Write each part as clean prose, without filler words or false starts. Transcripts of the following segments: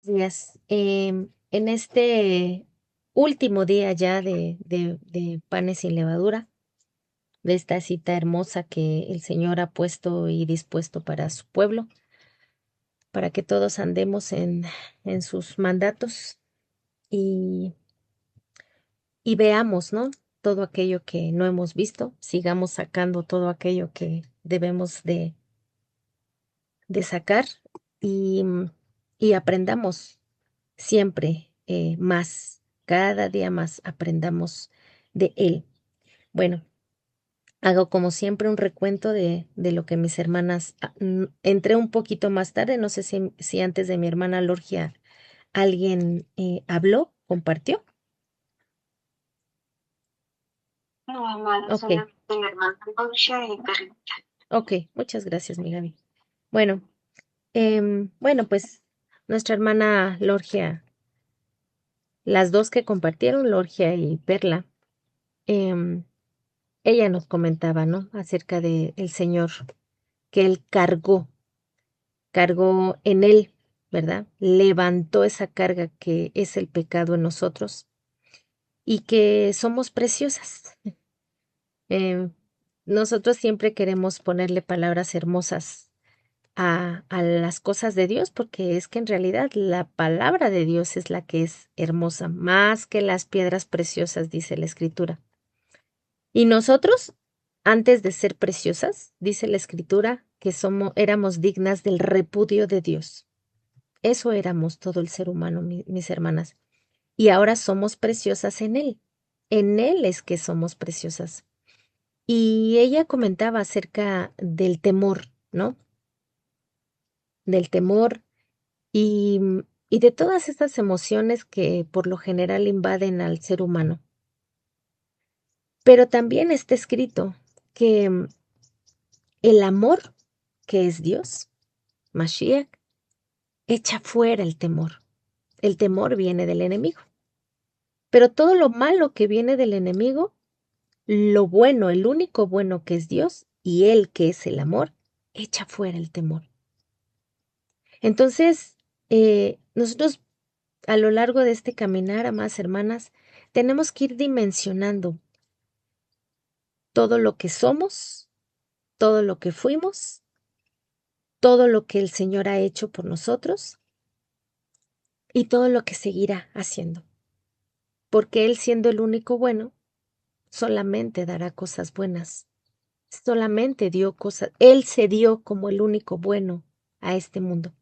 Días. En este último día ya de panes sin levadura, de esta cita hermosa que el Señor ha puesto y dispuesto para su pueblo, para que todos andemos en sus mandatos y, y veamos, ¿no? Todo aquello que no hemos visto, sigamos sacando todo aquello que debemos de sacar y, y aprendamos siempre más, cada día más aprendamos de Él. Bueno, hago como siempre un recuento de lo que mis hermanas, entré un poquito más tarde, no sé si antes de mi hermana Lorgia alguien habló, compartió. No, hermana, Ok, solamente mi hermana Lucia y Perlita. ok, muchas gracias, mi Gaby. Bueno, bueno, pues nuestra hermana Lorgia, las dos que compartieron, Lorgia y Perla, em, ella nos comentaba, ¿no? Acerca de el Señor, que Él cargó en Él, ¿verdad? Levantó esa carga que es el pecado en nosotros y que somos preciosas. Eh, Nosotros siempre queremos ponerle palabras hermosas a las cosas de Dios, porque es que en realidad la palabra de Dios es la que es hermosa, más que las piedras preciosas, dice la Escritura. Y nosotros, antes de ser preciosas, dice la Escritura, que éramos dignas del repudio de Dios. Eso éramos todo el ser humano, mis hermanas. Y ahora somos preciosas en Él. En Él es que somos preciosas. Y ella comentaba acerca del temor, ¿no? Del temor y, y de todas estas emociones que por lo general invaden al ser humano. Pero también está escrito que el amor, que es Dios, Mashiach, echa fuera el temor. El temor viene del enemigo. Pero todo lo malo que viene del enemigo, lo bueno, el único bueno que es Dios y Él que es el amor, echa fuera el temor. Entonces, nosotros a lo largo de este caminar, amadas hermanas, tenemos que ir dimensionando todo lo que somos, todo lo que fuimos, todo lo que el Señor ha hecho por nosotros y todo lo que seguirá haciendo. Porque Él siendo el único bueno, solamente dará cosas buenas. Solamente dio cosas, Él se dio como el único bueno a este mundo.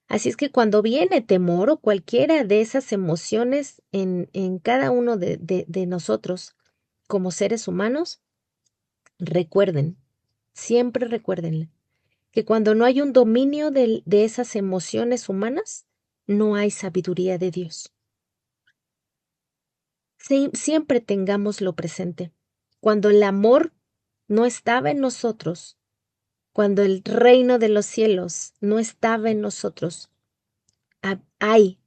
Así es que cuando viene temor o cualquiera de esas emociones en cada uno de nosotros como seres humanos, recuerden, siempre recuérdenle, que cuando no hay un dominio de esas emociones humanas, no hay sabiduría de Dios. Siempre tengámoslo presente. Cuando el amor no estaba en nosotros, cuando el reino de los cielos no estaba en nosotros, hay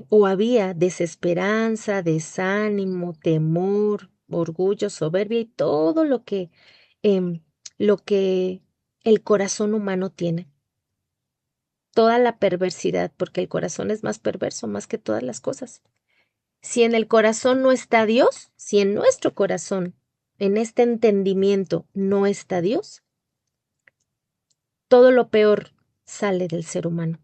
o había desesperanza, desánimo, temor, orgullo, soberbia y todo em, lo que el corazón humano tiene. Toda la perversidad, porque el corazón es más perverso más que todas las cosas. Si en el corazón no está Dios, si en nuestro corazón, en este entendimiento, no está Dios, todo lo peor sale del ser humano.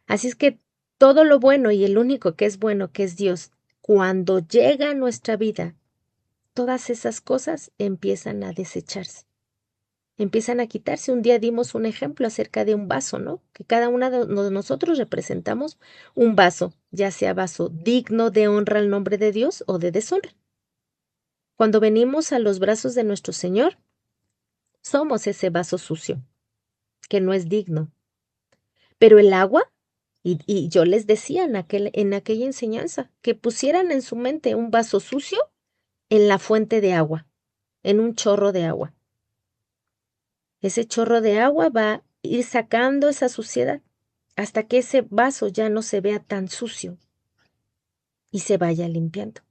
Así es que todo lo bueno y el único que es bueno, que es Dios, cuando llega a nuestra vida, todas esas cosas empiezan a desecharse, empiezan a quitarse. Un día dimos un ejemplo acerca de un vaso, ¿no? Que cada una de nosotros representamos un vaso, ya sea vaso digno de honra al nombre de Dios o de deshonra. Cuando venimos a los brazos de nuestro Señor, somos ese vaso sucio, que no es digno. Pero el agua, y yo les decía en aquella enseñanza, que pusieran en su mente un vaso sucio en la fuente de agua, en un chorro de agua. Ese chorro de agua va a ir sacando esa suciedad hasta que ese vaso ya no se vea tan sucio y se vaya limpiando.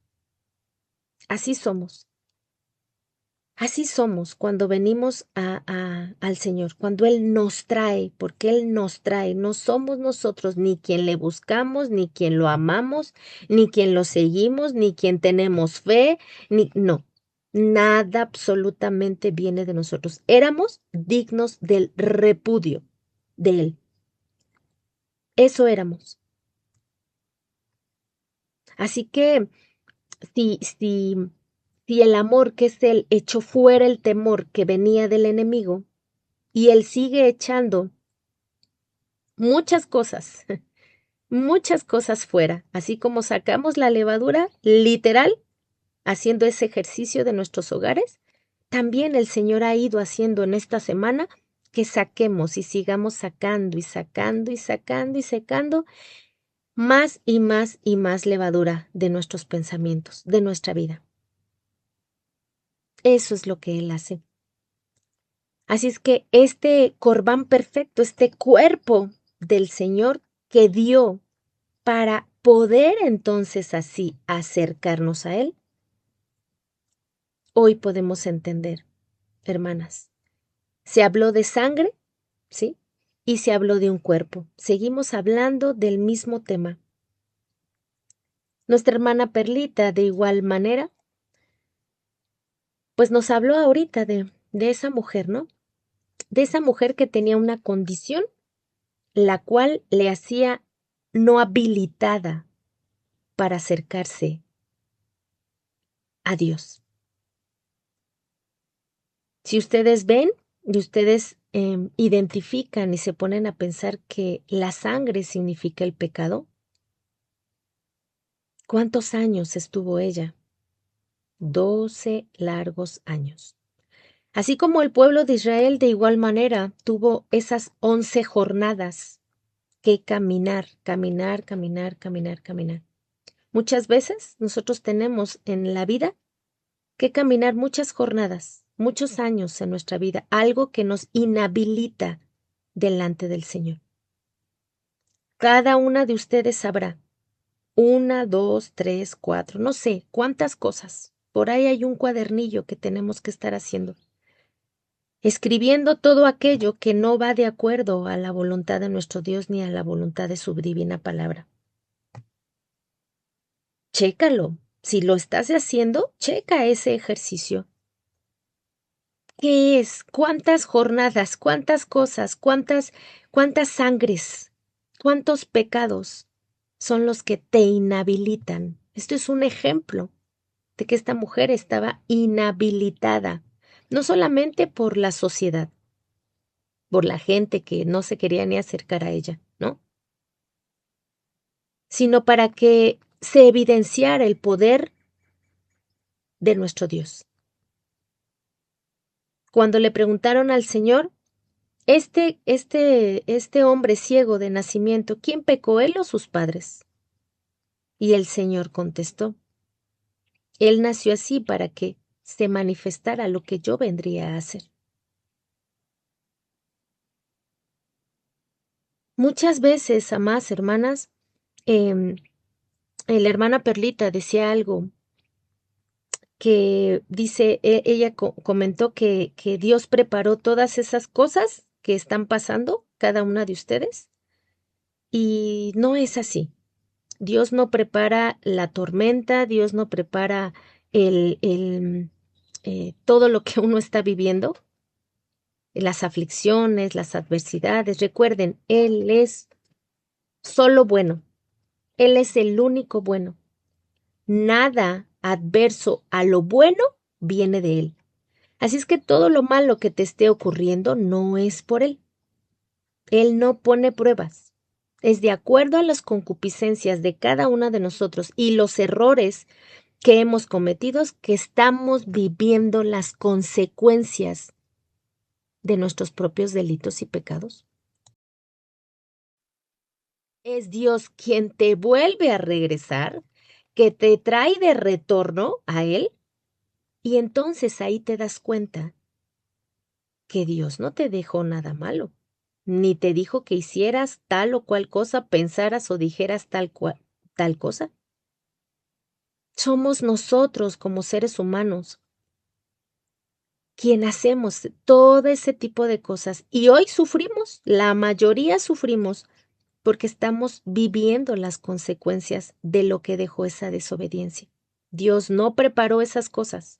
Así somos. Así somos cuando venimos al Señor, cuando Él nos trae, porque Él nos trae. No somos nosotros ni quien le buscamos, ni quien lo amamos, ni quien lo seguimos, ni quien tenemos fe, no. Nada absolutamente viene de nosotros. Éramos dignos del repudio de Él. Eso éramos. Así que si el amor que es Él echó fuera el temor que venía del enemigo, y Él sigue echando muchas cosas, muchas cosas fuera, así como sacamos la levadura, literal, haciendo ese ejercicio de nuestros hogares, también el Señor ha ido haciendo en esta semana que saquemos y sigamos sacando y sacando y sacando y secando más y más y más levadura de nuestros pensamientos, de nuestra vida. Eso es lo que Él hace. Así es que este corbán perfecto, este cuerpo del Señor que dio para poder entonces así acercarnos a Él, hoy podemos entender, hermanas. Se habló de sangre, ¿sí? Y se habló de un cuerpo. Seguimos hablando del mismo tema. Nuestra hermana Perlita, de igual manera, pues nos habló ahorita de esa mujer, ¿no? De esa mujer que tenía una condición la cual le hacía no habilitada para acercarse a Dios. Si ustedes ven y ustedes identifican y se ponen a pensar que la sangre significa el pecado, ¿cuántos años estuvo ella? 12 largos años. Así como el pueblo de Israel de igual manera tuvo esas 11 jornadas que caminar, caminar, caminar, caminar, caminar. Muchas veces nosotros tenemos en la vida que caminar muchas jornadas, muchos años en nuestra vida, algo que nos inhabilita delante del Señor. Cada una de ustedes sabrá, una, dos, tres, cuatro, no sé cuántas cosas. Por ahí hay un cuadernillo que tenemos que estar haciendo, escribiendo todo aquello que no va de acuerdo a la voluntad de nuestro Dios ni a la voluntad de su divina palabra. Chécalo. Si lo estás haciendo, checa ese ejercicio. ¿Qué es? ¿Cuántas jornadas? ¿Cuántas cosas? ¿Cuántas sangres? ¿Cuántos pecados son los que te inhabilitan? Esto es un ejemplo de que esta mujer estaba inhabilitada, no solamente por la sociedad, por la gente que no se quería ni acercar a ella, ¿no? Sino para que se evidenciara el poder de nuestro Dios. Cuando le preguntaron al Señor, este hombre ciego de nacimiento, ¿quién pecó, él o sus padres? Y el Señor contestó, él nació así para que se manifestara lo que yo vendría a hacer. Muchas veces, amadas hermanas, em, la hermana Perlita decía algo que dice, ella comentó que Dios preparó todas esas cosas que están pasando, cada una de ustedes, y no es así. Dios no prepara la tormenta, Dios no prepara todo lo que uno está viviendo, las aflicciones, las adversidades. Recuerden, Él es solo bueno, Él es el único bueno. Nada adverso a lo bueno viene de Él. Así es que todo lo malo que te esté ocurriendo no es por Él. Él no pone pruebas. Es de acuerdo a las concupiscencias de cada una de nosotros y los errores que hemos cometido que estamos viviendo las consecuencias de nuestros propios delitos y pecados. Es Dios quien te vuelve a regresar, que te trae de retorno a Él, y entonces ahí te das cuenta que Dios no te dejó nada malo, ni te dijo que hicieras tal o cual cosa, pensaras o dijeras tal cosa. Somos nosotros como seres humanos quien hacemos todo ese tipo de cosas. Y hoy sufrimos, la mayoría sufrimos, porque estamos viviendo las consecuencias de lo que dejó esa desobediencia. Dios no preparó esas cosas.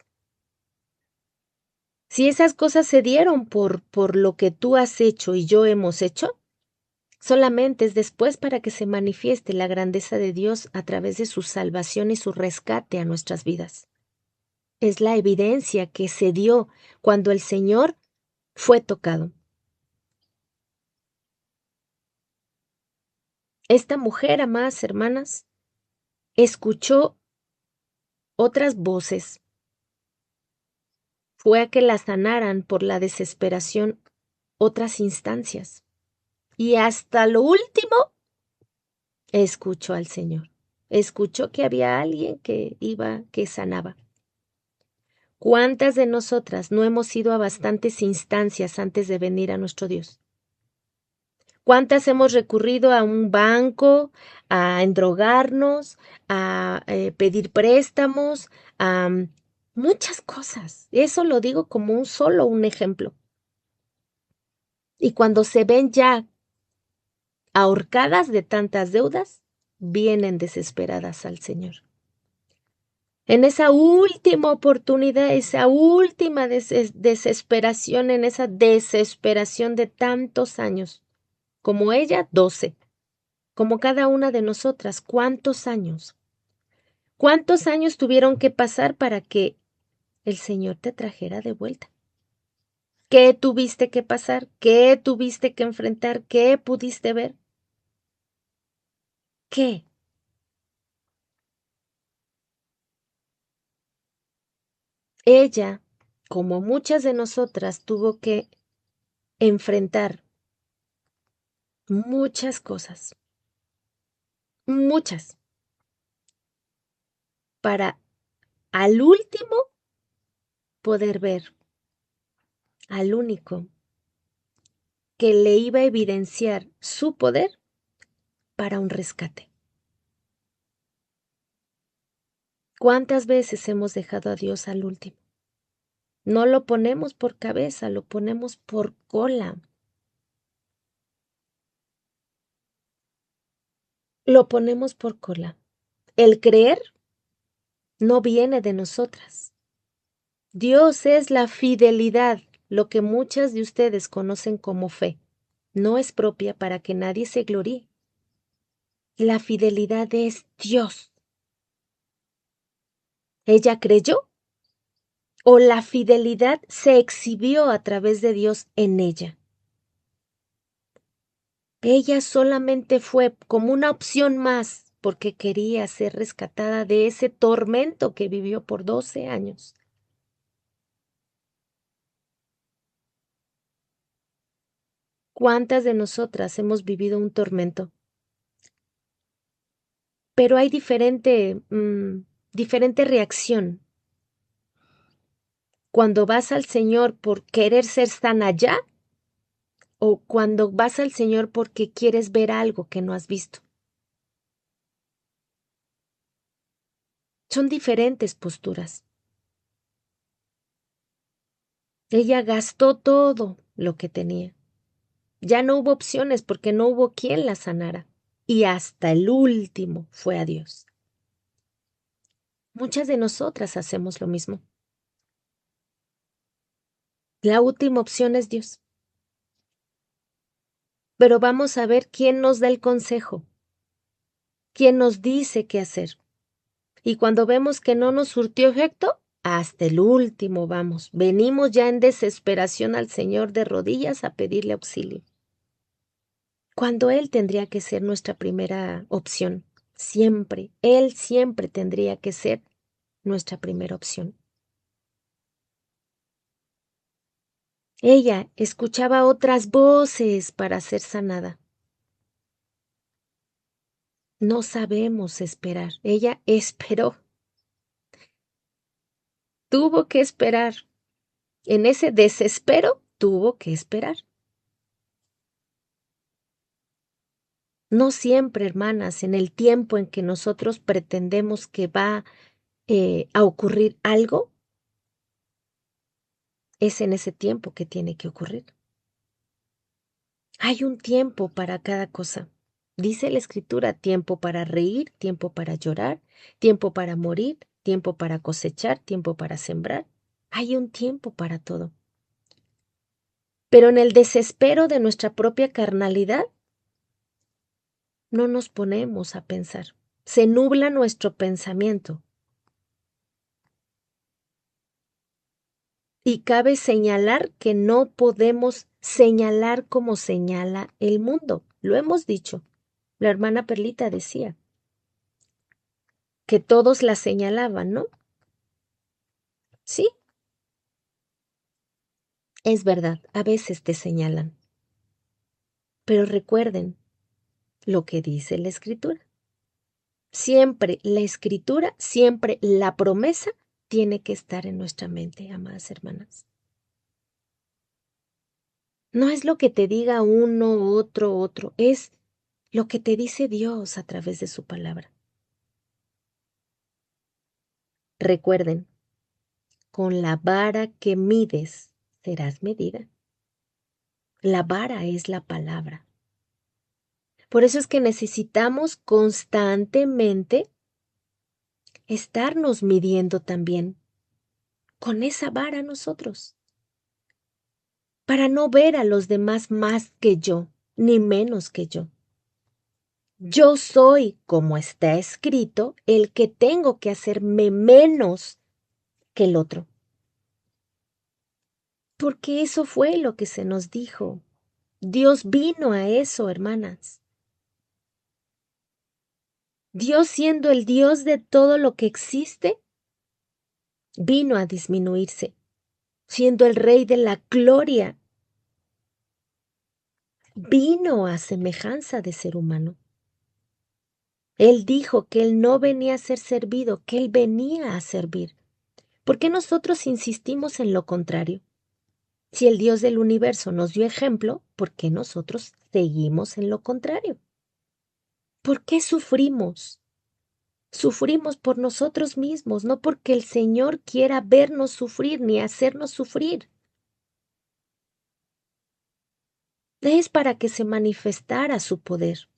Si esas cosas se dieron por lo que tú has hecho y yo hemos hecho, solamente es después para que se manifieste la grandeza de Dios a través de su salvación y su rescate a nuestras vidas. Es la evidencia que se dio cuando el Señor fue tocado. Esta mujer, amadas hermanas, escuchó otras voces. Fue a que la sanaran por la desesperación otras instancias. Y hasta lo último, escuchó al Señor. Escuchó que había alguien que sanaba. ¿Cuántas de nosotras no hemos ido a bastantes instancias antes de venir a nuestro Dios? ¿Cuántas hemos recurrido a un banco, a endrogarnos, a pedir préstamos, a muchas cosas? Eso lo digo como un ejemplo. Y cuando se ven ya ahorcadas de tantas deudas, vienen desesperadas al Señor. En esa última oportunidad, esa última desesperación, en esa desesperación de tantos años, como ella, 12, como cada una de nosotras, ¿cuántos años? ¿Cuántos años tuvieron que pasar para que el Señor te trajera de vuelta? ¿Qué tuviste que pasar? ¿Qué tuviste que enfrentar? ¿Qué pudiste ver? ¿Qué? Ella, como muchas de nosotras, tuvo que enfrentar muchas cosas, muchas, para al último poder ver al único que le iba a evidenciar su poder para un rescate. ¿Cuántas veces hemos dejado a Dios al último? No lo ponemos por cabeza, lo ponemos por cola. Lo ponemos por cola. El creer no viene de nosotras. Dios es la fidelidad, lo que muchas de ustedes conocen como fe. No es propia para que nadie se gloríe. La fidelidad es Dios. ¿Ella creyó? ¿O la fidelidad se exhibió a través de Dios en ella? Ella solamente fue como una opción más porque quería ser rescatada de ese tormento que vivió por 12 años. ¿Cuántas de nosotras hemos vivido un tormento? Pero hay diferente reacción. Cuando vas al Señor por querer ser sana ya, o cuando vas al Señor porque quieres ver algo que no has visto. Son diferentes posturas. Ella gastó todo lo que tenía. Ya no hubo opciones porque no hubo quien la sanara. Y hasta el último fue a Dios. Muchas de nosotras hacemos lo mismo. La última opción es Dios. Pero vamos a ver quién nos da el consejo, quién nos dice qué hacer. Y cuando vemos que no nos surtió efecto, hasta el último vamos. Venimos ya en desesperación al Señor de rodillas a pedirle auxilio. Cuando Él tendría que ser nuestra primera opción. Siempre, Él siempre tendría que ser nuestra primera opción. Ella escuchaba otras voces para ser sanada. No sabemos esperar. Ella esperó. Tuvo que esperar. En ese desespero, tuvo que esperar. No siempre, hermanas, en el tiempo en que nosotros pretendemos que va a ocurrir algo, es en ese tiempo que tiene que ocurrir. Hay un tiempo para cada cosa. Dice la Escritura, tiempo para reír, tiempo para llorar, tiempo para morir, tiempo para cosechar, tiempo para sembrar. Hay un tiempo para todo. Pero en el desespero de nuestra propia carnalidad, no nos ponemos a pensar. Se nubla nuestro pensamiento. Y cabe señalar que no podemos señalar como señala el mundo. Lo hemos dicho. La hermana Perlita decía que todos la señalaban, ¿no? Sí, es verdad, a veces te señalan. Pero recuerden lo que dice la Escritura. Siempre la Escritura, siempre la promesa tiene que estar en nuestra mente, amadas hermanas. No es lo que te diga uno, otro, es lo que te dice Dios a través de su palabra. Recuerden, con la vara que mides serás medida. La vara es la palabra. Por eso es que necesitamos constantemente estarnos midiendo también con esa vara nosotros, para no ver a los demás más que yo, ni menos que yo. Yo soy, como está escrito, el que tengo que hacerme menos que el otro. Porque eso fue lo que se nos dijo. Dios vino a eso, hermanas. Dios, siendo el Dios de todo lo que existe, vino a disminuirse, siendo el Rey de la gloria, vino a semejanza de ser humano. Él dijo que Él no venía a ser servido, que Él venía a servir. ¿Por qué nosotros insistimos en lo contrario? Si el Dios del universo nos dio ejemplo, ¿por qué nosotros seguimos en lo contrario? ¿Por qué sufrimos? Sufrimos por nosotros mismos, no porque el Señor quiera vernos sufrir ni hacernos sufrir. Es para que se manifestara su poder.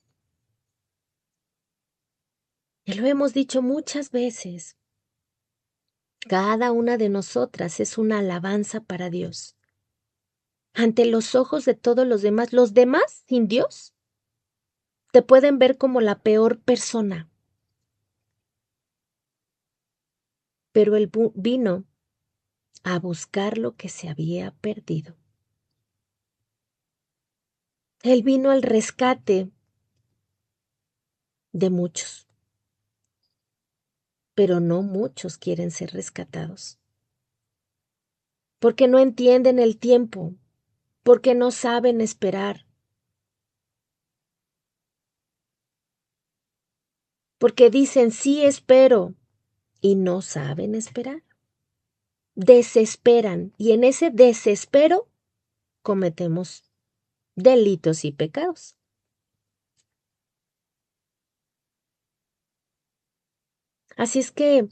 Y lo hemos dicho muchas veces. Cada una de nosotras es una alabanza para Dios. Ante los ojos de todos los demás sin Dios, te pueden ver como la peor persona. Pero Él vino a buscar lo que se había perdido. Él vino al rescate de muchos, pero no muchos quieren ser rescatados. Porque no entienden el tiempo, porque no saben esperar, porque dicen sí espero y no saben esperar. Desesperan y en ese desespero cometemos delitos y pecados. Así es que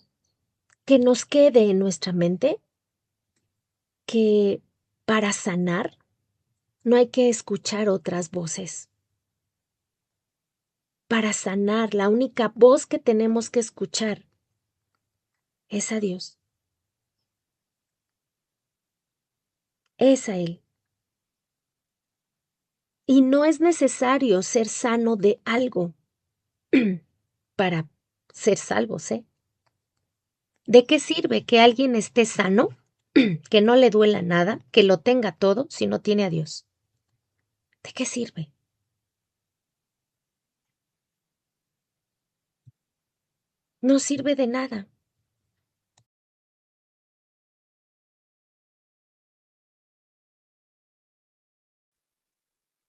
nos quede en nuestra mente que para sanar no hay que escuchar otras voces. Para sanar, la única voz que tenemos que escuchar es a Dios. Es a Él. Y no es necesario ser sano de algo para ser salvos, ¿eh? ¿De qué sirve que alguien esté sano, que no le duela nada, que lo tenga todo si no tiene a Dios? ¿De qué sirve? No sirve de nada.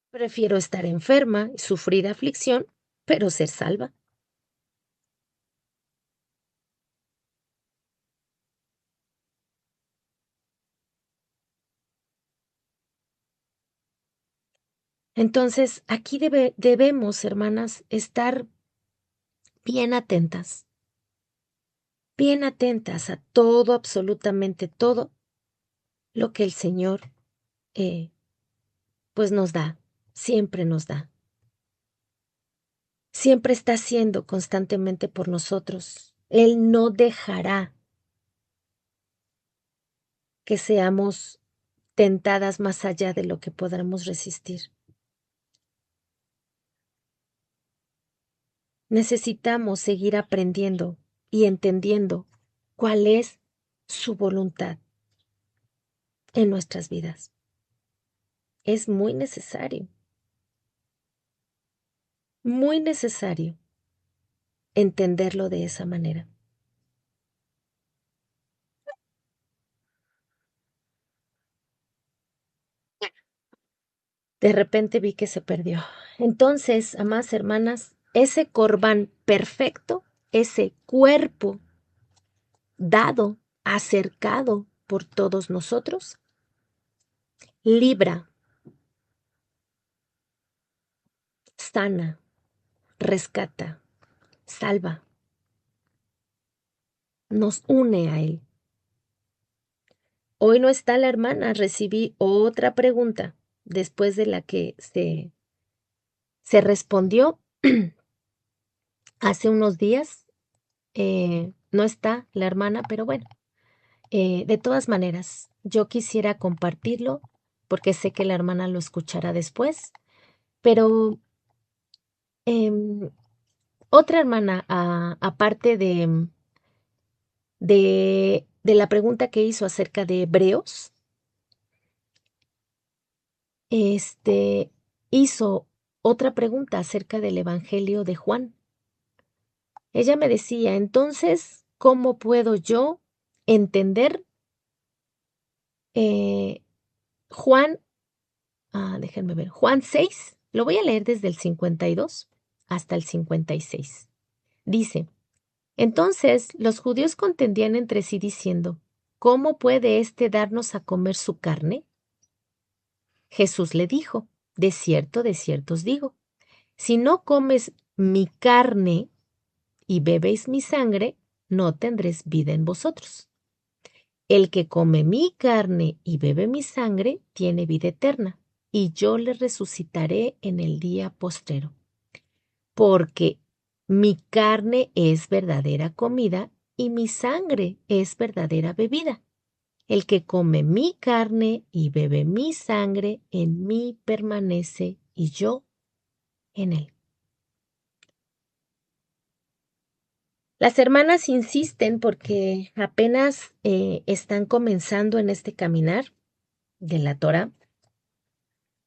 Prefiero estar enferma y sufrir aflicción, pero ser salva. Entonces, aquí debemos, hermanas, estar bien atentas a todo, absolutamente todo lo que el Señor pues nos da, siempre nos da. Siempre está haciendo constantemente por nosotros. Él no dejará que seamos tentadas más allá de lo que podamos resistir. Necesitamos seguir aprendiendo y entendiendo cuál es su voluntad en nuestras vidas. Es muy necesario entenderlo de esa manera. De repente vi que se perdió. Entonces, amadas hermanas, ese corbán perfecto, ese cuerpo dado, acercado por todos nosotros, libra, sana, rescata, salva, nos une a Él. Hoy no está la hermana, recibí otra pregunta después de la que se respondió hace unos días. No está la hermana, pero bueno, de todas maneras, yo quisiera compartirlo porque sé que la hermana lo escuchará después, pero em, otra hermana, aparte de la pregunta que hizo acerca de Hebreos, hizo otra pregunta acerca del Evangelio de Juan. Ella me decía, entonces, ¿cómo puedo yo entender eh, Juan, déjenme ver, Juan 6? Lo voy a leer desde el 52 hasta el 56. Dice, entonces los judíos contendían entre sí diciendo, ¿cómo puede éste darnos a comer su carne? Jesús le dijo, de cierto os digo, si no comes mi carne y bebéis mi sangre, no tendréis vida en vosotros. El que come mi carne y bebe mi sangre tiene vida eterna, y yo le resucitaré en el día postrero. Porque mi carne es verdadera comida y mi sangre es verdadera bebida. El que come mi carne y bebe mi sangre, en mí permanece y yo en él. Las hermanas insisten porque apenas están comenzando en este caminar de la Torah.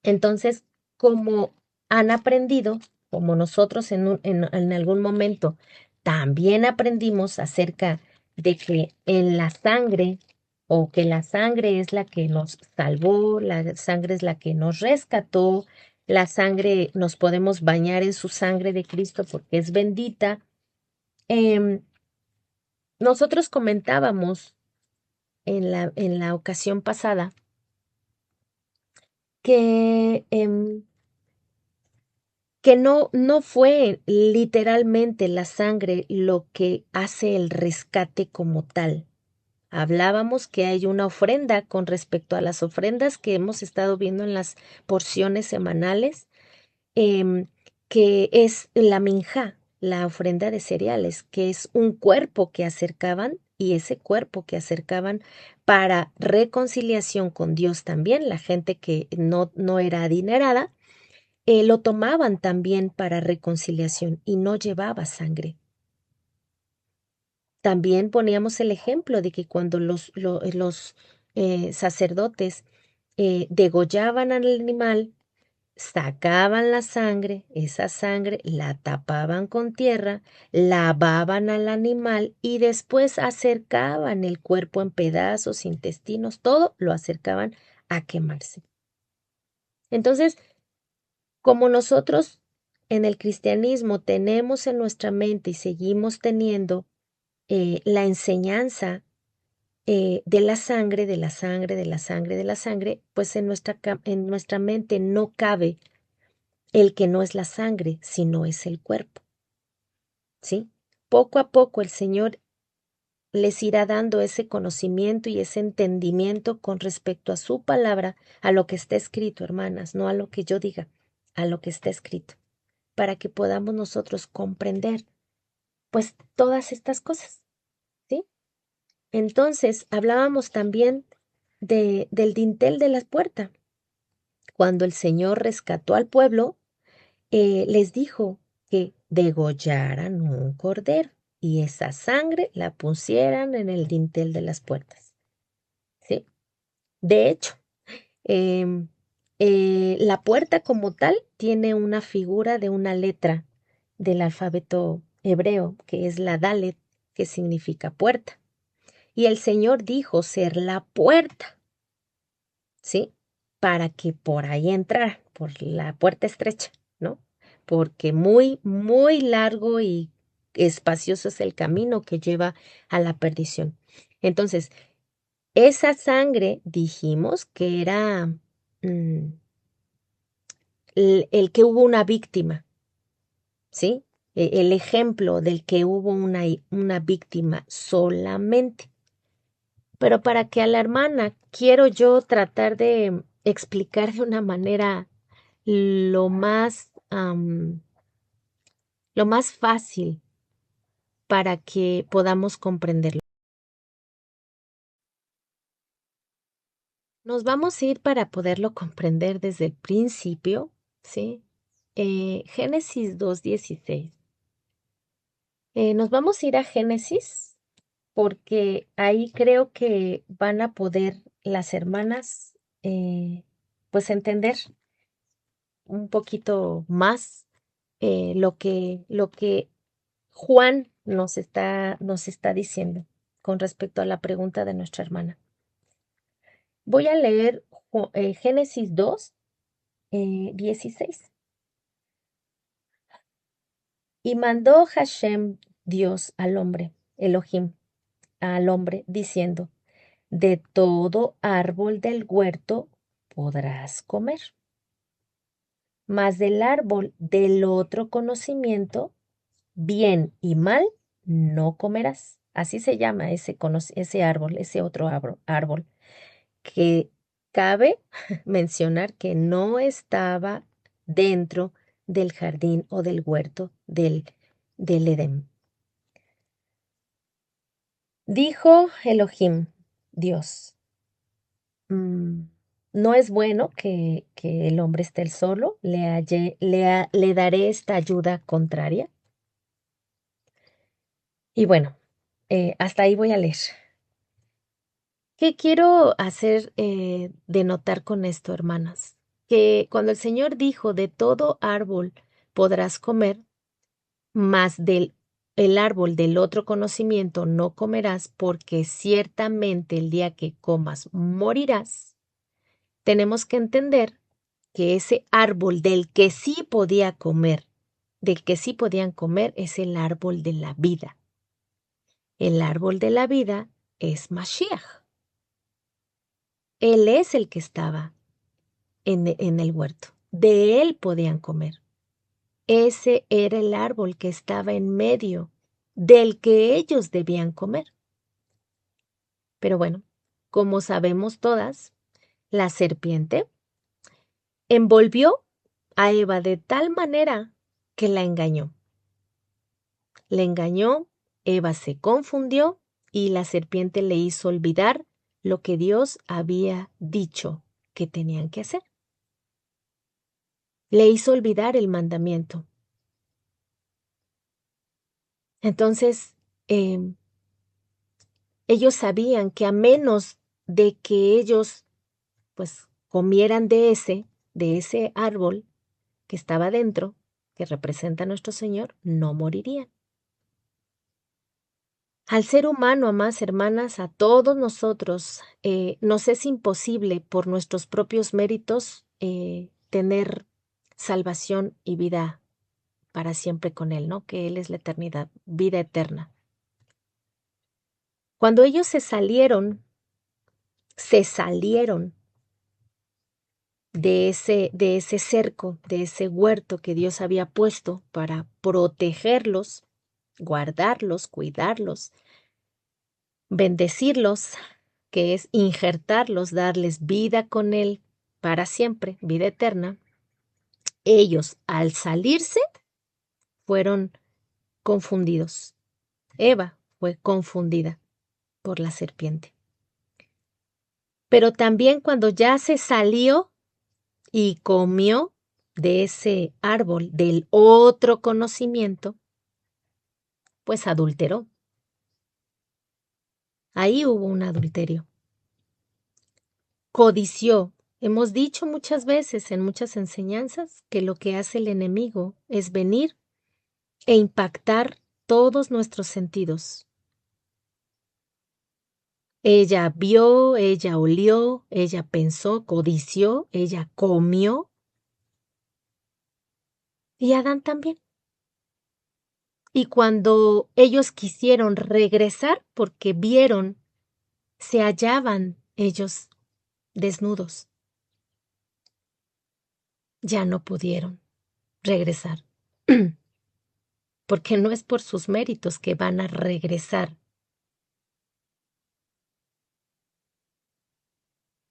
Entonces, como han aprendido, como nosotros en algún momento también aprendimos acerca de que en la sangre o que la sangre es la que nos salvó, la sangre es la que nos rescató, la sangre nos podemos bañar en su sangre de Cristo porque es bendita. Em, Nosotros comentábamos en la ocasión pasada que, que no fue literalmente la sangre lo que hace el rescate como tal. Hablábamos que hay una ofrenda con respecto a las ofrendas que hemos estado viendo en las porciones semanales, em, que es la minjá, la ofrenda de cereales, que es un cuerpo que acercaban y ese cuerpo que acercaban para reconciliación con Dios también, la gente que no era adinerada, lo tomaban también para reconciliación y no llevaba sangre. También poníamos el ejemplo de que cuando los sacerdotes degollaban al animal, sacaban la sangre, esa sangre la tapaban con tierra, lavaban al animal y después acercaban el cuerpo en pedazos, intestinos, todo lo acercaban a quemarse. Entonces, como nosotros en el cristianismo tenemos en nuestra mente y seguimos teniendo la enseñanza de la sangre, de la sangre, de la sangre, de la sangre, pues en nuestra mente no cabe el que no es la sangre, sino es el cuerpo, ¿sí? Poco a poco el Señor les irá dando ese conocimiento y ese entendimiento con respecto a su palabra, a lo que está escrito, hermanas, no a lo que yo diga, a lo que está escrito, para que podamos nosotros comprender, pues, todas estas cosas, ¿sí? Entonces, hablábamos también del dintel de la puerta. Cuando el Señor rescató al pueblo, les dijo que degollaran un cordero y esa sangre la pusieran en el dintel de las puertas, ¿sí? De hecho, em, la puerta como tal tiene una figura de una letra del alfabeto hebreo, que es la Dalet, que significa puerta. Y el Señor dijo ser la puerta, ¿sí? Para que por ahí entrara, por la puerta estrecha, ¿no? Porque muy, muy largo y espacioso es el camino que lleva a la perdición. Entonces, esa sangre dijimos que era el que hubo una víctima, ¿sí? El ejemplo del que hubo una víctima solamente. Pero para que a la hermana quiero yo tratar de explicar de una manera lo más, lo más fácil para que podamos comprenderlo. Nos vamos a ir para poderlo comprender desde el principio, ¿sí? Génesis 2:16. Nos vamos a ir a Génesis porque ahí creo que van a poder las hermanas pues entender un poquito más lo que Juan nos está diciendo con respecto a la pregunta de nuestra hermana. Voy a leer Génesis 2, 16. Y mandó Hashem Dios al hombre, Elohim, al hombre, diciendo, de todo árbol del huerto podrás comer, mas del árbol del otro conocimiento, bien y mal, no comerás. Así se llama ese árbol, ese otro árbol, que cabe mencionar que no estaba dentro del jardín o del huerto del Edén. Dijo Elohim, Dios, "Mm, no es bueno que el hombre esté solo, le daré esta ayuda contraria". Y bueno, hasta ahí voy a leer. ¿Qué quiero hacer de notar con esto, hermanas? Que cuando el Señor dijo, de todo árbol podrás comer, mas del el árbol del otro conocimiento no comerás, porque ciertamente el día que comas morirás, tenemos que entender que ese árbol del que sí podía comer, del que sí podían comer, es el árbol de la vida. El árbol de la vida es Mashiach. Él es el que estaba en el huerto. De él podían comer. Ese era el árbol que estaba en medio del que ellos debían comer. Pero bueno, como sabemos todas, la serpiente envolvió a Eva de tal manera que la engañó. Le engañó, Eva se confundió y la serpiente le hizo olvidar lo que Dios había dicho que tenían que hacer. Le hizo olvidar el mandamiento. Entonces, ellos sabían que a menos de que ellos pues comieran de ese árbol que estaba dentro, que representa a nuestro Señor, no morirían. Al ser humano, amadas hermanas, a todos nosotros, nos es imposible por nuestros propios méritos tener salvación y vida para siempre con Él, ¿no? Que Él es la eternidad, vida eterna. Cuando ellos se salieron de ese cerco, de ese huerto que Dios había puesto para protegerlos, guardarlos, cuidarlos, bendecirlos, que es injertarlos, darles vida con Él para siempre, vida eterna, ellos al salirse fueron confundidos. Eva fue confundida por la serpiente. Pero también cuando ya se salió y comió de ese árbol del otro conocimiento, pues adulteró. Ahí hubo un adulterio. Codició. Hemos dicho muchas veces en muchas enseñanzas que lo que hace el enemigo es venir e impactar todos nuestros sentidos. Ella vio, ella olió, ella pensó, codició, ella comió y Adán también. Y cuando ellos quisieron regresar porque vieron, se hallaban ellos desnudos, ya no pudieron regresar, porque no es por sus méritos que van a regresar.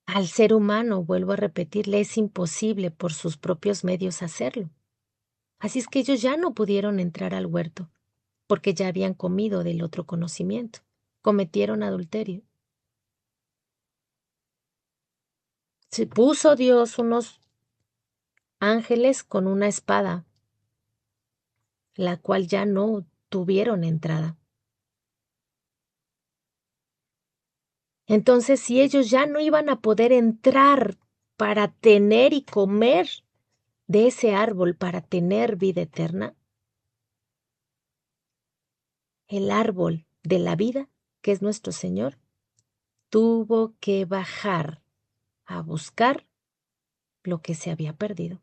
Al ser humano, vuelvo a repetirle, es imposible por sus propios medios hacerlo. Así es que ellos ya no pudieron entrar al huerto, porque ya habían comido del otro conocimiento, cometieron adulterio. Se puso Dios unos ángeles con una espada, la cual ya no tuvieron entrada. Entonces, si ellos ya no iban a poder entrar para tener y comer de ese árbol, para tener vida eterna, el árbol de la vida, que es nuestro Señor, tuvo que bajar a buscar lo que se había perdido.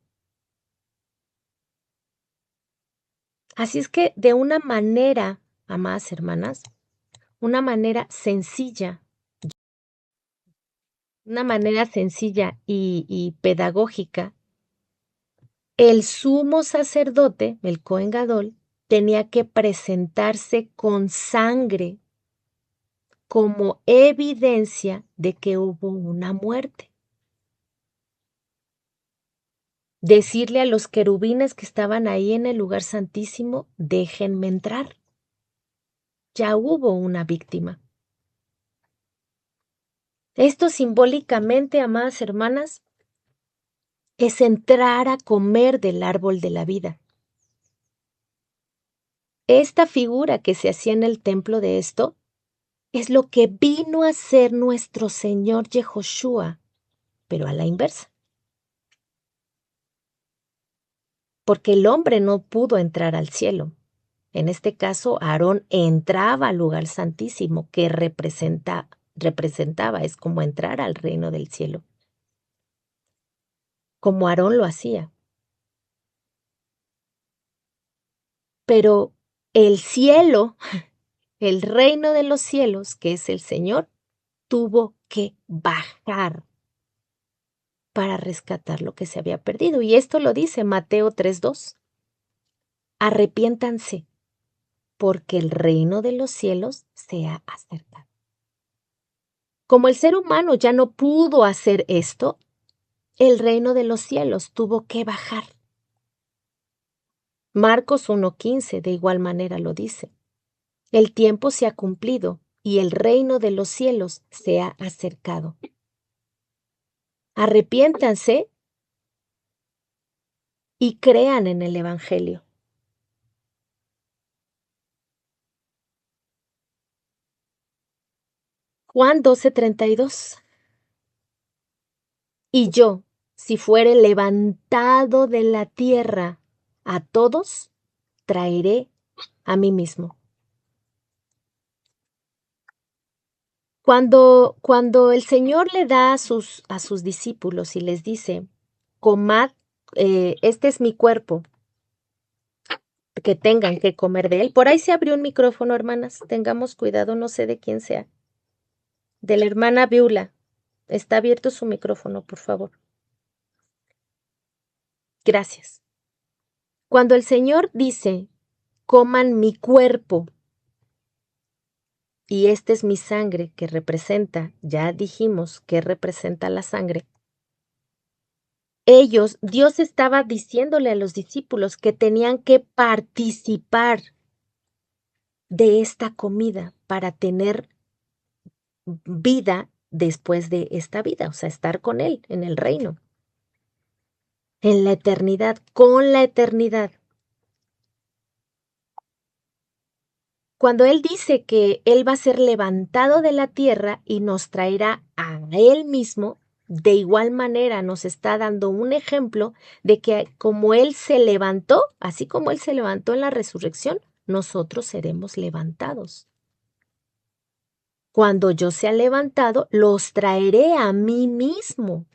Así es que de una manera, amadas hermanas, una manera sencilla y pedagógica, el sumo sacerdote, el Cohen Gadol, tenía que presentarse con sangre como evidencia de que hubo una muerte. Decirle a los querubines que estaban ahí en el lugar santísimo, déjenme entrar. Ya hubo una víctima. Esto simbólicamente, amadas hermanas, es entrar a comer del árbol de la vida. Esta figura que se hacía en el templo de esto es lo que vino a ser nuestro Señor Yehoshua, pero a la inversa. Porque el hombre no pudo entrar al cielo. En este caso, Aarón entraba al lugar santísimo que representaba, es como entrar al reino del cielo. Como Aarón lo hacía. Pero el cielo, el reino de los cielos, que es el Señor, tuvo que bajar para rescatar lo que se había perdido. Y esto lo dice Mateo 3:2. Arrepiéntanse, porque el reino de los cielos se ha acercado. Como el ser humano ya no pudo hacer esto, el reino de los cielos tuvo que bajar. Marcos 1:15 de igual manera lo dice. El tiempo se ha cumplido y el reino de los cielos se ha acercado. Arrepiéntanse y crean en el Evangelio. Juan 12:32. Y yo, si fuere levantado de la tierra, a todos traeré a mí mismo. Cuando el Señor le da a sus discípulos y les dice, comad, este es mi cuerpo, que tengan que comer de él. Por ahí se abrió un micrófono, hermanas, tengamos cuidado, no sé de quién sea. De la hermana Viula. Está abierto su micrófono, por favor. Gracias. Cuando el Señor dice, coman mi cuerpo, y esta es mi sangre que representa, ya dijimos que representa la sangre. Dios estaba diciéndole a los discípulos que tenían que participar de esta comida para tener vida después de esta vida, o sea, estar con Él en el reino, en la eternidad, con la eternidad. Cuando Él dice que Él va a ser levantado de la tierra y nos traerá a Él mismo, de igual manera nos está dando un ejemplo de que como Él se levantó, así como Él se levantó en la resurrección, nosotros seremos levantados. Cuando yo sea levantado, los traeré a mí mismo.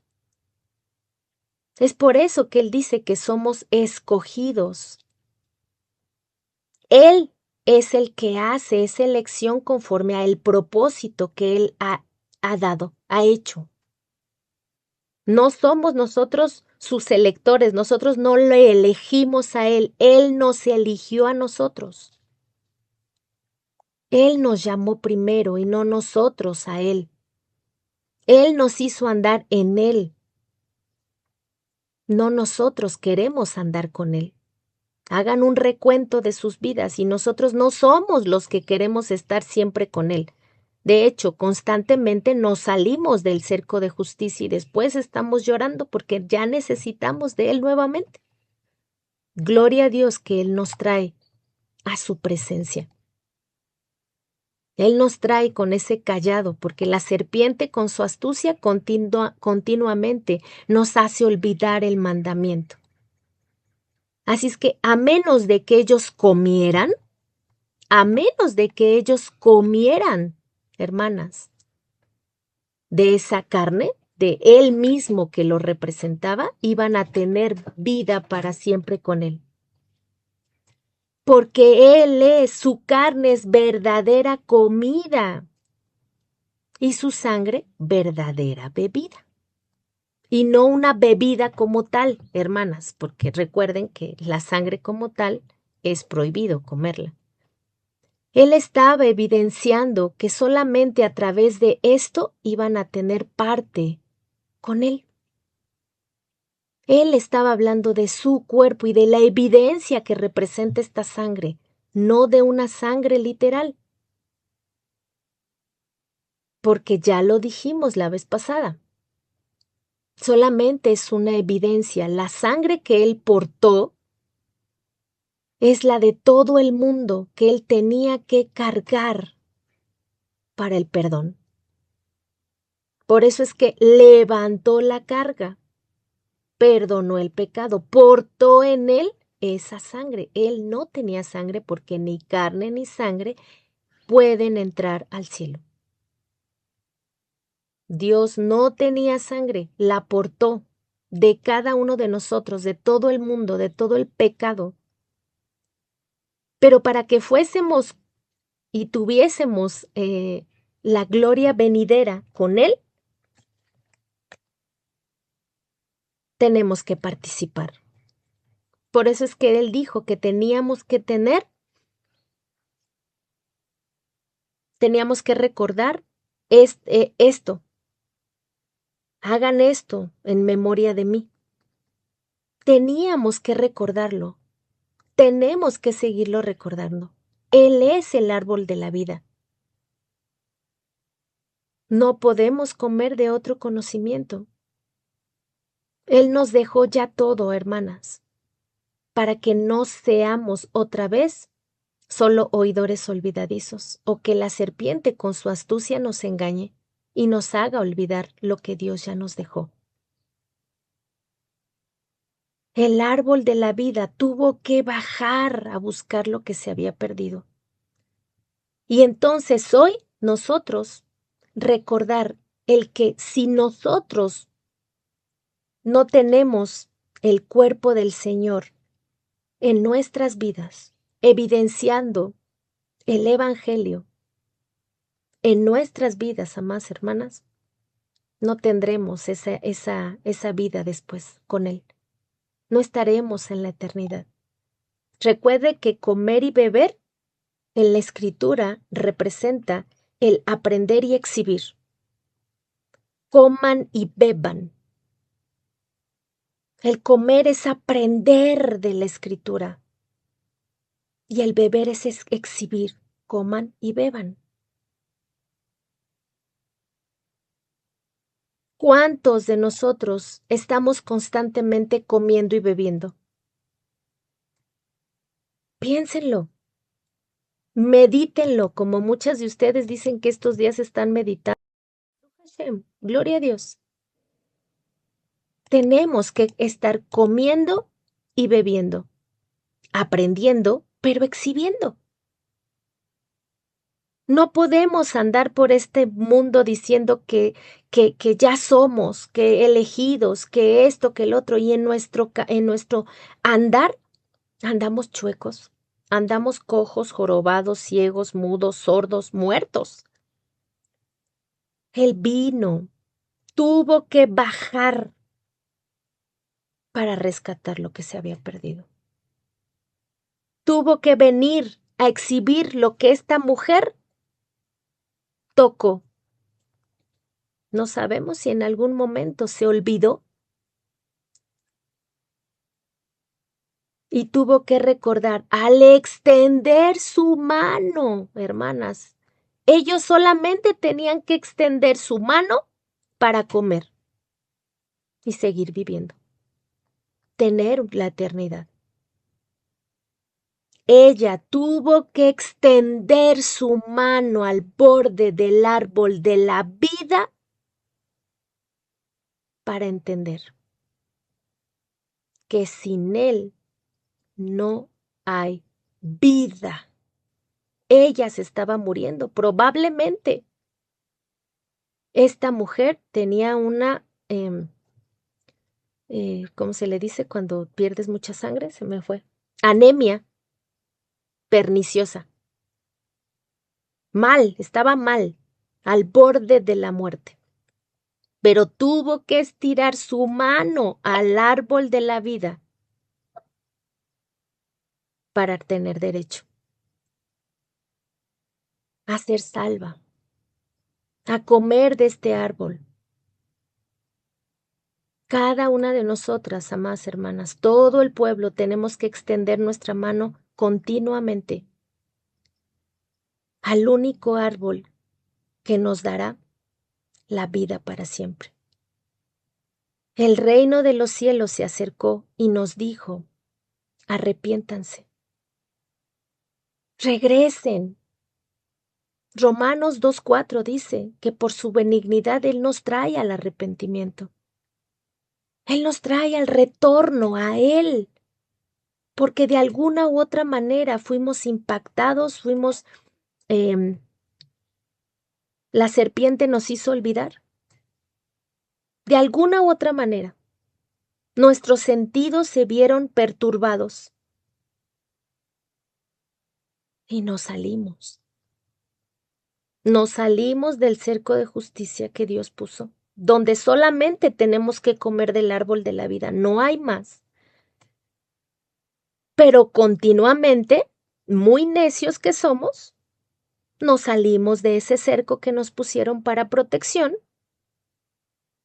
Es por eso que Él dice que somos escogidos. Él es el que hace esa elección conforme al propósito que Él ha dado, ha hecho. No somos nosotros sus electores, nosotros no le elegimos a Él nos eligió a nosotros. Él nos llamó primero y no nosotros a Él. Él nos hizo andar en Él. No nosotros queremos andar con Él. Hagan un recuento de sus vidas y nosotros no somos los que queremos estar siempre con Él. De hecho, constantemente nos salimos del cerco de justicia y después estamos llorando porque ya necesitamos de Él nuevamente. Gloria a Dios que Él nos trae a su presencia. Él nos trae con ese callado porque la serpiente con su astucia continuamente nos hace olvidar el mandamiento. Así es que a menos de que ellos comieran, hermanas, de esa carne, de Él mismo que lo representaba, iban a tener vida para siempre con Él. Porque su carne es verdadera comida y su sangre verdadera bebida. Y no una bebida como tal, hermanas, porque recuerden que la sangre como tal es prohibido comerla. Él estaba evidenciando que solamente a través de esto iban a tener parte con Él. Él estaba hablando de su cuerpo y de la evidencia que representa esta sangre, no de una sangre literal. Porque ya lo dijimos la vez pasada. Solamente es una evidencia. La sangre que Él portó es la de todo el mundo que Él tenía que cargar para el perdón. Por eso es que levantó la carga, perdonó el pecado, portó en Él esa sangre. Él no tenía sangre porque ni carne ni sangre pueden entrar al cielo. Dios no tenía sangre, la portó de cada uno de nosotros, de todo el mundo, de todo el pecado. Pero para que fuésemos y tuviésemos la gloria venidera con Él, tenemos que participar. Por eso es que Él dijo que teníamos que recordar esto. Hagan esto en memoria de mí. Teníamos que recordarlo. Tenemos que seguirlo recordando. Él es el árbol de la vida. No podemos comer de otro conocimiento. Él nos dejó ya todo, hermanas, para que no seamos otra vez solo oidores olvidadizos o que la serpiente con su astucia nos engañe y nos haga olvidar lo que Dios ya nos dejó. El árbol de la vida tuvo que bajar a buscar lo que se había perdido. Y entonces hoy nosotros recordar el que si nosotros no tenemos el cuerpo del Señor en nuestras vidas, evidenciando el Evangelio en nuestras vidas, amadas hermanas, no tendremos esa vida después con Él. No estaremos en la eternidad. Recuerde que comer y beber en la Escritura representa el aprender y exhibir. Coman y beban. El comer es aprender de la Escritura y el beber es exhibir. Coman y beban. ¿Cuántos de nosotros estamos constantemente comiendo y bebiendo? Piénsenlo, medítenlo, como muchas de ustedes dicen que estos días están meditando. Gloria a Dios. Tenemos que estar comiendo y bebiendo, aprendiendo, pero exhibiendo. No podemos andar por este mundo diciendo que ya somos, que elegidos, que esto, que el otro, y en nuestro andar andamos chuecos, andamos cojos, jorobados, ciegos, mudos, sordos, muertos. El vino tuvo que bajar para rescatar lo que se había perdido. Tuvo que venir a exhibir lo que esta mujer tocó. No sabemos si en algún momento se olvidó y tuvo que recordar al extender su mano, hermanas. Ellos solamente tenían que extender su mano para comer y seguir viviendo, tener la eternidad. Ella tuvo que extender su mano al borde del árbol de la vida para entender que sin él no hay vida. Ella se estaba muriendo, probablemente. Esta mujer tenía una, ¿cómo se le dice cuando pierdes mucha sangre? Se me fue. Anemia perniciosa. Mal, estaba mal, al borde de la muerte. Pero tuvo que estirar su mano al árbol de la vida para tener derecho a ser salva, a comer de este árbol. Cada una de nosotras, amadas hermanas, todo el pueblo, tenemos que extender nuestra mano continuamente al único árbol que nos dará la vida para siempre. El reino de los cielos se acercó y nos dijo, arrepiéntanse, regresen. Romanos 2:4 dice que por su benignidad Él nos trae al arrepentimiento. Él nos trae al retorno a Él, porque de alguna u otra manera fuimos impactados, la serpiente nos hizo olvidar. De alguna u otra manera, nuestros sentidos se vieron perturbados y nos salimos. Nos salimos del cerco de justicia que Dios puso, donde solamente tenemos que comer del árbol de la vida, no hay más. Pero continuamente, muy necios que somos, nos salimos de ese cerco que nos pusieron para protección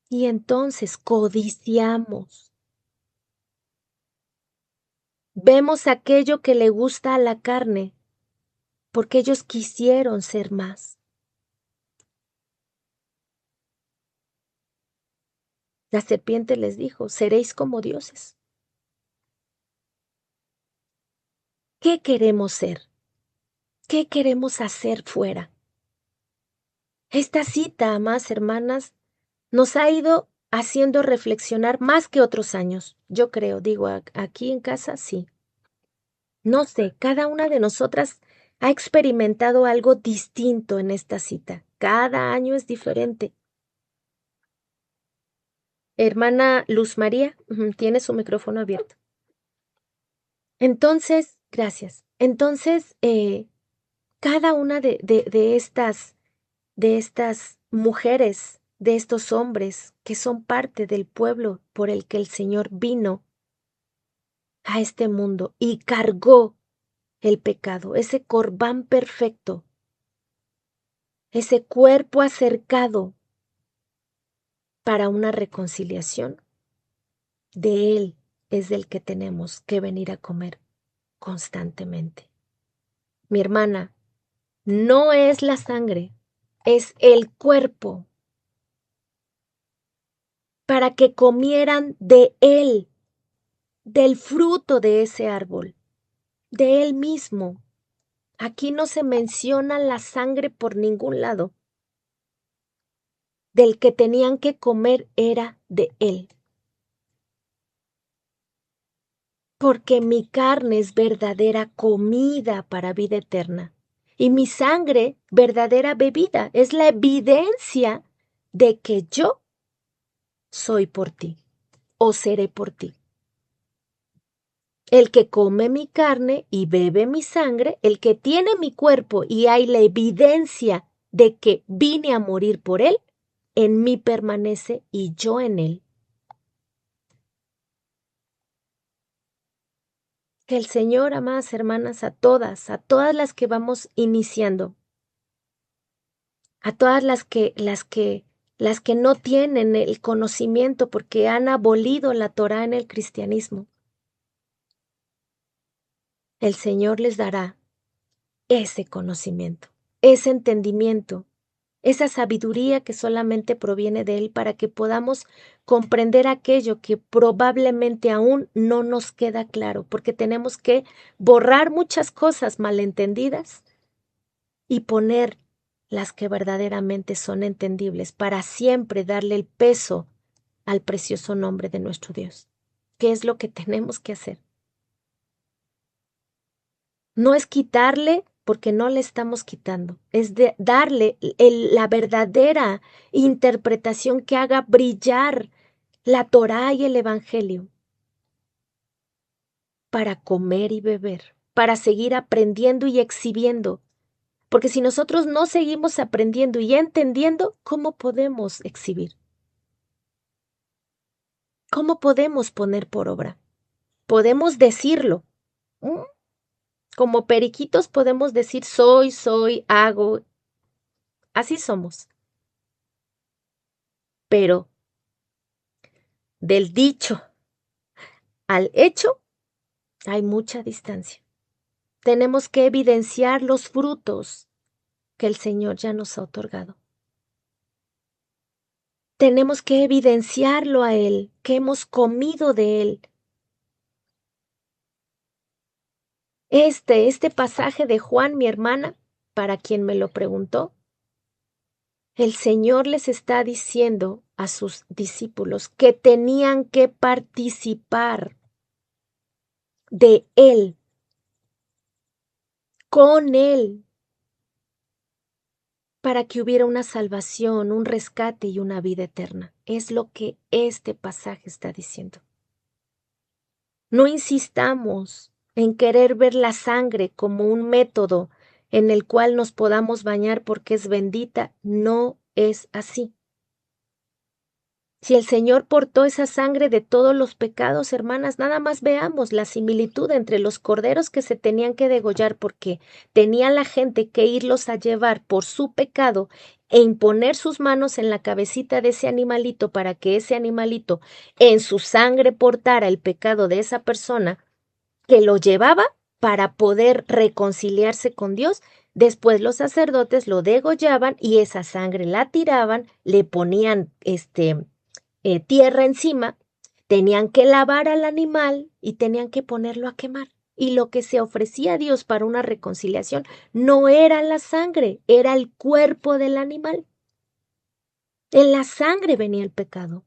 y entonces codiciamos. Vemos aquello que le gusta a la carne porque ellos quisieron ser más. La serpiente les dijo, seréis como dioses. ¿Qué queremos ser? ¿Qué queremos hacer fuera? Esta cita, amadas hermanas, nos ha ido haciendo reflexionar más que otros años. Yo creo, digo, aquí en casa sí. No sé, cada una de nosotras ha experimentado algo distinto en esta cita. Cada año es diferente. Hermana Luz María, tiene su micrófono abierto. Entonces, gracias. Entonces, cada una de estas mujeres, de estos hombres que son parte del pueblo por el que el Señor vino a este mundo y cargó el pecado, ese corbán perfecto, ese cuerpo acercado para una reconciliación, de Él es del que tenemos que venir a comer constantemente. Mi hermana, no es la sangre, es el cuerpo, para que comieran de Él, del fruto de ese árbol, de Él mismo. Aquí no se menciona la sangre por ningún lado. Del que tenían que comer era de Él. Porque mi carne es verdadera comida para vida eterna y mi sangre verdadera bebida. Es la evidencia de que yo soy por ti o seré por ti. El que come mi carne y bebe mi sangre, el que tiene mi cuerpo y hay la evidencia de que vine a morir por él, en mí permanece y yo en él. Que el Señor, amadas hermanas, a todas las que vamos iniciando, a todas las que no tienen el conocimiento porque han abolido la Torá en el cristianismo, el Señor les dará ese conocimiento, ese entendimiento, esa sabiduría que solamente proviene de Él para que podamos comprender aquello que probablemente aún no nos queda claro, porque tenemos que borrar muchas cosas malentendidas y poner las que verdaderamente son entendibles para siempre darle el peso al precioso nombre de nuestro Dios. ¿Qué es lo que tenemos que hacer? No es quitarle porque no le estamos quitando, es de darle la verdadera interpretación que haga brillar la Torá y el Evangelio para comer y beber, para seguir aprendiendo y exhibiendo. Porque si nosotros no seguimos aprendiendo y entendiendo, ¿cómo podemos exhibir? ¿Cómo podemos poner por obra? Podemos decirlo. ¿Mm? Como periquitos podemos decir soy, hago. Así somos. Pero del dicho al hecho hay mucha distancia. Tenemos que evidenciar los frutos que el Señor ya nos ha otorgado. Tenemos que evidenciarlo a Él, que hemos comido de Él. Este pasaje de Juan, mi hermana, para quien me lo preguntó, el Señor les está diciendo a sus discípulos que tenían que participar de Él, con Él, para que hubiera una salvación, un rescate y una vida eterna. Es lo que este pasaje está diciendo. No insistamos en querer ver la sangre como un método en el cual nos podamos bañar porque es bendita. No es así. Si el Señor portó esa sangre de todos los pecados, hermanas, nada más veamos la similitud entre los corderos que se tenían que degollar porque tenía la gente que irlos a llevar por su pecado e imponer sus manos en la cabecita de ese animalito para que ese animalito en su sangre portara el pecado de esa persona que lo llevaba para poder reconciliarse con Dios. Después los sacerdotes lo degollaban y esa sangre la tiraban, le ponían tierra encima, tenían que lavar al animal y tenían que ponerlo a quemar. Y lo que se ofrecía a Dios para una reconciliación no era la sangre, era el cuerpo del animal. En la sangre venía el pecado.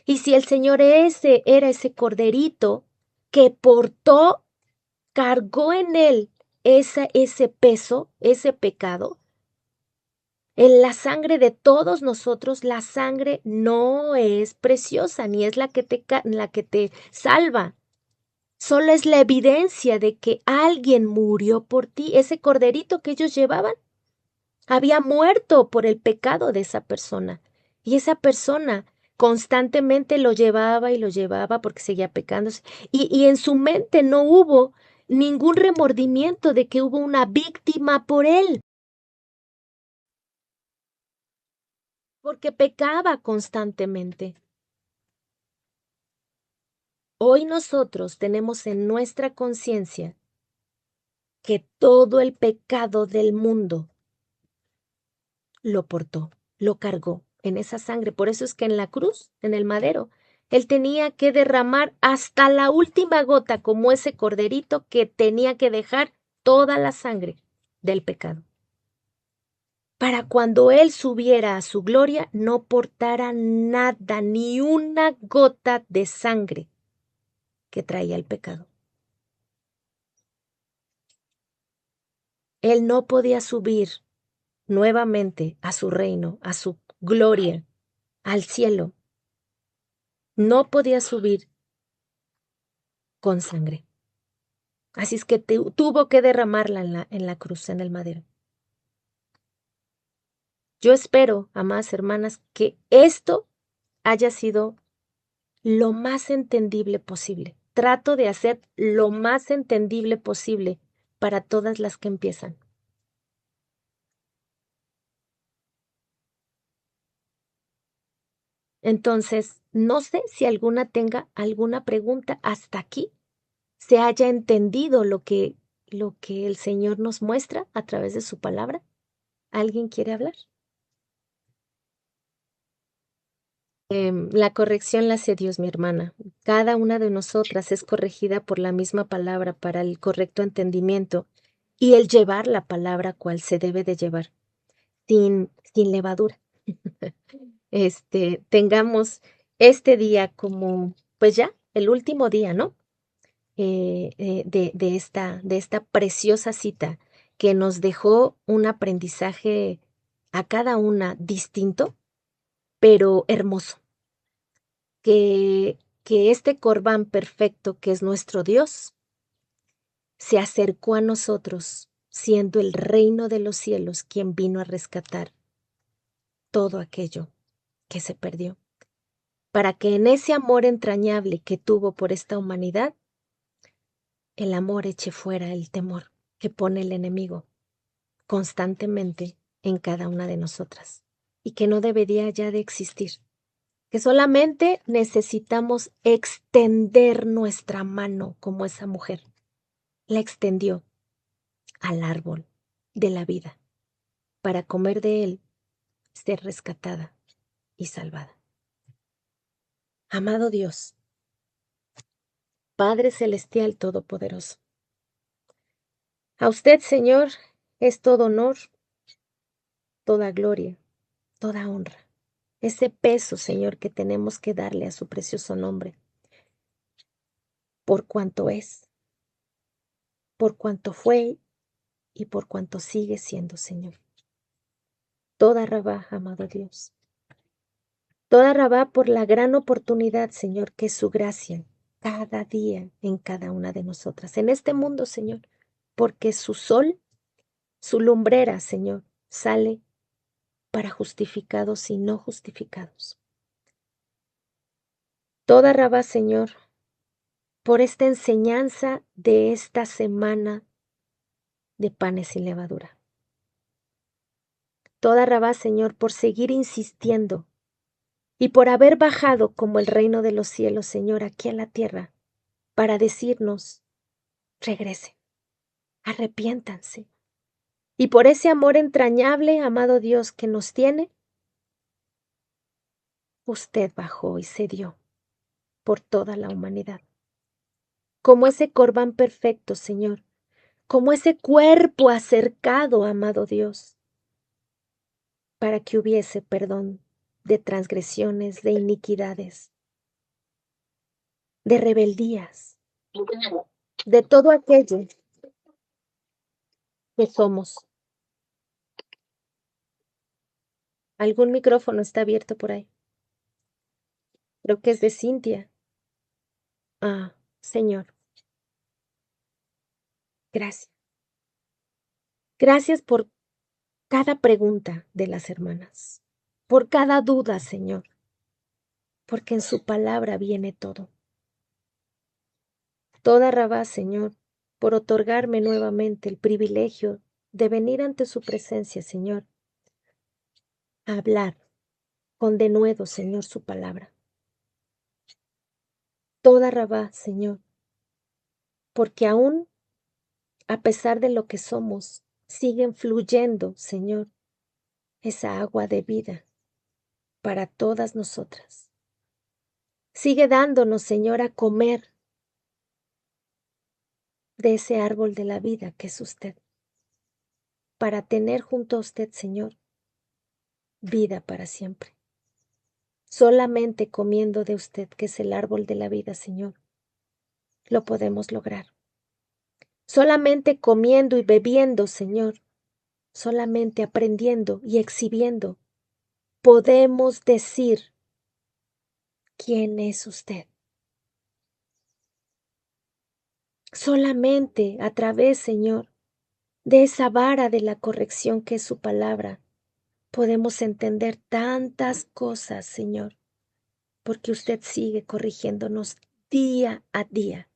Y si el Señor ese era ese corderito que portó, cargó en él ese peso, ese pecado, en la sangre de todos nosotros, la sangre no es preciosa, ni es la que te salva. Solo es la evidencia de que alguien murió por ti. Ese corderito que ellos llevaban había muerto por el pecado de esa persona. Y esa persona constantemente lo llevaba y lo llevaba porque seguía pecándose. Y en su mente no hubo ningún remordimiento de que hubo una víctima por él. porque pecaba constantemente. Hoy nosotros tenemos en nuestra conciencia que todo el pecado del mundo lo portó, lo cargó en esa sangre. Por eso es que en la cruz, en el madero, él tenía que derramar hasta la última gota, como ese corderito que tenía que dejar toda la sangre del pecado. Para cuando él subiera a su gloria, no portara nada, ni una gota de sangre que traía el pecado. Él no podía subir nuevamente a su reino, a su gloria, al cielo. No podía subir con sangre. Así es que tuvo que derramarla en la cruz, en el madero. Yo espero, amadas hermanas, que esto haya sido lo más entendible posible. Trato de hacer lo más entendible posible para todas las que empiezan. Entonces, no sé si alguna tenga alguna pregunta hasta aquí, se haya entendido lo que el Señor nos muestra a través de su palabra. ¿Alguien quiere hablar? La corrección la hace Dios, mi hermana. Cada una de nosotras es corregida por la misma palabra para el correcto entendimiento y el llevar la palabra cual se debe de llevar, sin levadura. Tengamos este día como, pues ya, el último día, ¿no? De esta preciosa cita que nos dejó un aprendizaje a cada una distinto, pero hermoso. Que este Corbán perfecto, que es nuestro Dios, se acercó a nosotros, siendo el reino de los cielos quien vino a rescatar todo aquello que se perdió, para que en ese amor entrañable que tuvo por esta humanidad, el amor eche fuera el temor que pone el enemigo constantemente en cada una de nosotras y que no debería ya de existir, que solamente necesitamos extender nuestra mano como esa mujer la extendió al árbol de la vida para comer de él, ser rescatada y salvada. Amado Dios, Padre Celestial Todopoderoso, a usted, Señor, es todo honor, toda gloria, toda honra. Ese peso, Señor, que tenemos que darle a su precioso nombre, por cuanto es, por cuanto fue y por cuanto sigue siendo, Señor. Toda Rabá, amado Dios. Toda Rabá por la gran oportunidad, Señor, que es su gracia cada día en cada una de nosotras, en este mundo, Señor, porque su sol, su lumbrera, Señor, sale para justificados y no justificados. Toda Rabá, Señor, por esta enseñanza de esta semana de panes sin levadura. Toda Rabá, Señor, por seguir insistiendo y por haber bajado como el reino de los cielos, Señor, aquí a la tierra, para decirnos, regresen, arrepiéntanse. Y por ese amor entrañable, amado Dios, que nos tiene, usted bajó y se dio por toda la humanidad. Como ese Corbán perfecto, Señor, como ese cuerpo acercado, amado Dios, para que hubiese perdón de transgresiones, de iniquidades, de rebeldías, de todo aquello que somos. ¿Algún micrófono está abierto por ahí? Creo que es de Cintia. Ah, Señor, gracias. Gracias por cada pregunta de las hermanas, por cada duda, Señor, porque en su palabra viene todo. Toda Rabá, Señor, por otorgarme nuevamente el privilegio de venir ante su presencia, Señor, a hablar con denuedo, Señor, su palabra. Toda Rabá, Señor, porque aún a pesar de lo que somos, siguen fluyendo, Señor, esa agua de vida para todas nosotras. Sigue dándonos, Señor, a comer de ese árbol de la vida que es usted, para tener junto a usted, Señor, vida para siempre. Solamente comiendo de usted, que es el árbol de la vida, Señor, lo podemos lograr. Solamente comiendo y bebiendo, Señor, solamente aprendiendo y exhibiendo, podemos decir quién es usted. Solamente a través, Señor, de esa vara de la corrección que es su palabra, podemos entender tantas cosas, Señor, porque usted sigue corrigiéndonos día a día.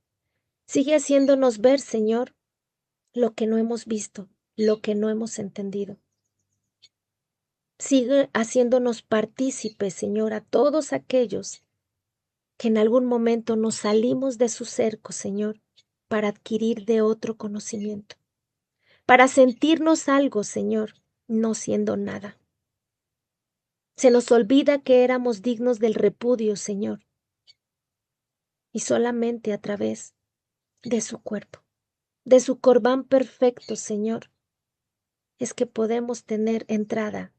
Sigue haciéndonos ver, Señor, lo que no hemos visto, lo que no hemos entendido. Sigue haciéndonos partícipes, Señor, a todos aquellos que en algún momento nos salimos de su cerco, Señor, para adquirir de otro conocimiento, para sentirnos algo, Señor, no siendo nada. Se nos olvida que éramos dignos del repudio, Señor, y solamente a través de su cuerpo, de su corbán perfecto, Señor, es que podemos tener entrada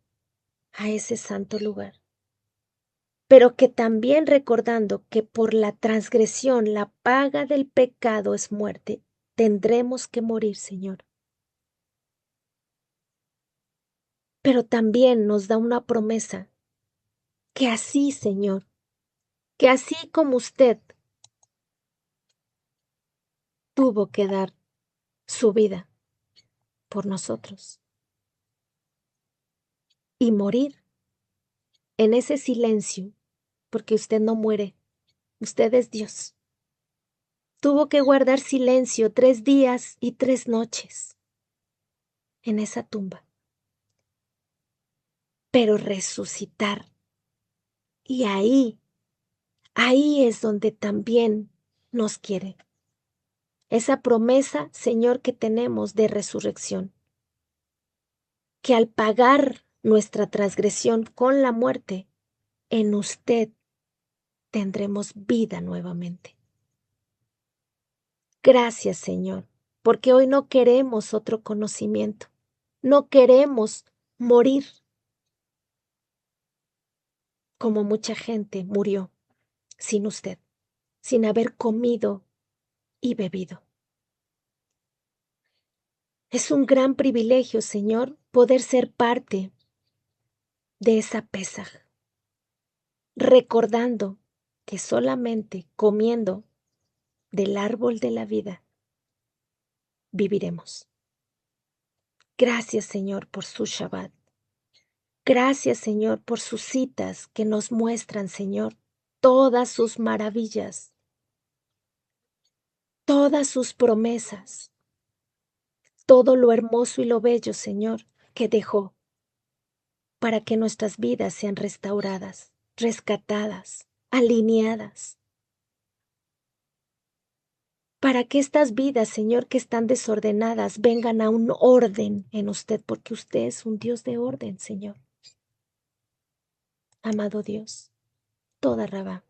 a ese santo lugar. Pero que también recordando que por la transgresión la paga del pecado es muerte, tendremos que morir, Señor. Pero también nos da una promesa, que así, Señor, que así como usted tuvo que dar su vida por nosotros y morir en ese silencio, porque usted no muere, usted es Dios. Tuvo que guardar silencio 3 días y 3 noches en esa tumba, pero resucitar. Y ahí es donde también nos quiere. Esa promesa, Señor, que tenemos de resurrección, que al pagar nuestra transgresión con la muerte, en usted tendremos vida nuevamente. Gracias, Señor, porque hoy no queremos otro conocimiento, no queremos morir como mucha gente murió sin usted, sin haber comido y bebido. Es un gran privilegio, Señor, poder ser parte de esa Pesaj, recordando que solamente comiendo del árbol de la vida viviremos. Gracias, Señor, por su Shabbat. Gracias, Señor, por sus citas que nos muestran, Señor, todas sus maravillas, todas sus promesas, todo lo hermoso y lo bello, Señor, que dejó para que nuestras vidas sean restauradas, rescatadas, alineadas. Para que estas vidas, Señor, que están desordenadas, vengan a un orden en usted, porque usted es un Dios de orden, Señor. Amado Dios, toda Rabá,